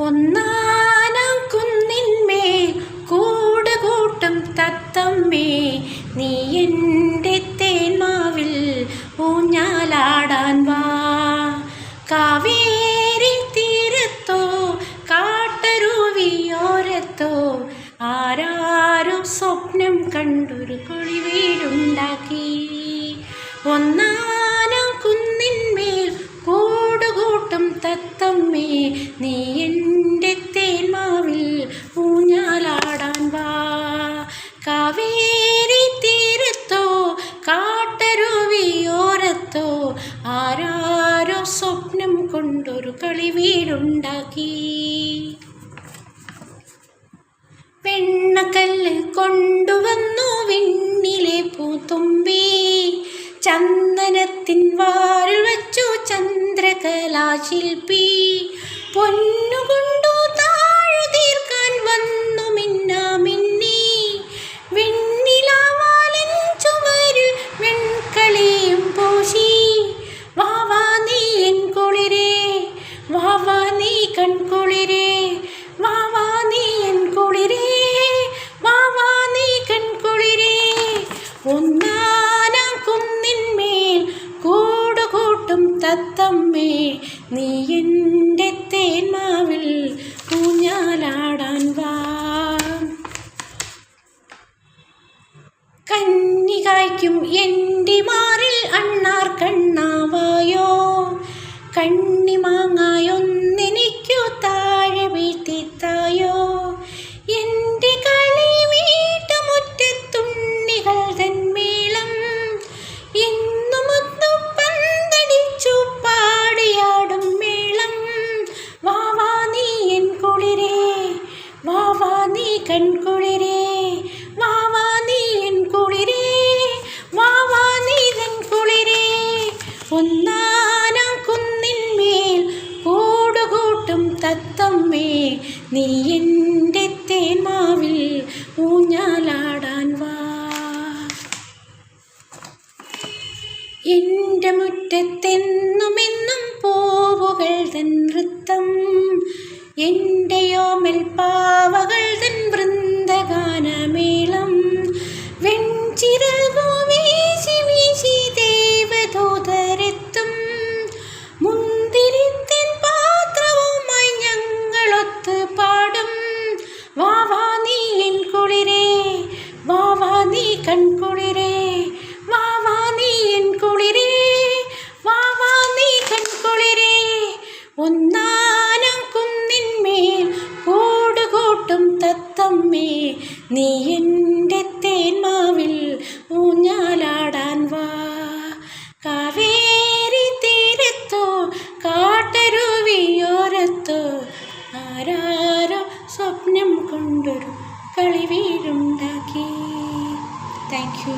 ഒന്നാനാം കുന്നിന്മേൽ കൂടുകൂട്ടും തത്തമ്മേ, നീ എൻ്റെ തേന്മാവിൽ ഊഞ്ഞാലാടാൻ വാ. കാവേരി തീരത്തോ കാട്ടരുവിയോരത്തോ ആരാരും സ്വപ്നം കണ്ടൊരു കുളിവീടുണ്ടാക്കി. ഒന്നാനാം കുന്നിന്മേൽ കൂടുകൂട്ടും തത്തമ്മേ, നീ എൻ്റെ തേന്മാവിൽ ഊഞ്ഞാലാടാൻ വാ. കാവേരി തീരത്തോ കാട്ടരുവിയോരത്തോ ആരാരോ സ്വപ്നം കൊണ്ടൊരു കളിവീടുണ്ടാക്കി. വെണ്ണക്കല്ല് കൊണ്ടുവന്നു വിണ്ണിലെ പൂത്തുമ്പി, ചന്ദനത്തിൻ വാരിൽ വച്ചു ചന്ദ്രകലാശില്പി. പൊന്നുകൊണ്ടു താഴു തീർക്കാൻ വന്നു മിന്നാമിന്നി, വെണ്ണിലാവാലൻ ചുവരിൽ വെൺകളിയും പൂശി. വാവാ നീ എൻ കുളിരേ, വാവാ നീ കൺകുളിരേ, വാവാ നീ എൻ കുളിരേ, വാവാ നീ കൺകുളിരേ. ഒന്നാനാം കുന്നിന്മേൽ കൂടുകൂട്ടും തത്തമ്മേ, നീ എൻ്റെ തേന്മാവിൽ ഊഞ്ഞാലാടാൻ വാ. കന്നികായ്ക്കും എൻ്റെ മാറിൽ അണ്ണാർ കണ്ണാവായോ, കണ്ണിമാങ്ങായൊന്നെനിക്കു താഴെ വീഴ്ത്തിത്തായോ. എൻ്റെ കളി വീട്ടുമുറ്റത്തുണ്ണികൾ തന്മേളം എന്നുമൊന്നു പന്തടിച്ചു പാടിയാടും മേളം. വാവാ നീ എൻ കുളിരേ, വാവാ നീ കൺകുളിരേ, വാവാ നീ എൻ കുളിരേ, വാവാ നീ കൺകുളിരേ. ഒന്നാനാം കുന്നിന്മേൽ കൂടുകൂട്ടും തത്തമ്മേ, നീ എൻ്റെ തേന്മാവിൽ ഊഞ്ഞാലാടാൻ വാ. എൻ്റെ മുറ്റത്തെന്നുമെന്നും പൂവുകൾ തൻ നൃത്തം, എൻ്റെയോമൽ പാവകൾ തൻ വൃന്ദഗാനമേളം. വെൺചിറകു വീശി വീശി ദേവദൂതരെത്തും, മുന്തിരിത്തേൻ പാത്രവുമായി ഞങ്ങളൊത്ത് പാടും. വാവാ നീ എൻ കുളിരേ, വാവാ നീ കൺകുളിരേ, വാവാ നീ എൻ കുളിരേ, വാവാ നീ കൺകുളിരേ. ഒന്നാനാം കുന്നിന്മേൽ കൂടുകൂട്ടും തത്തമ്മേ, നീ എൻ്റെ തേന്മാവിൽ ഊഞ്ഞാലാടാൻ വാ. കാവേരി തീരത്തോ കാട്ടരുവിയോരത്തോ ആരാരോ സ്വപ്നം കൊണ്ടൊരു കളിവീടുണ്ടാക്കി. Thank you.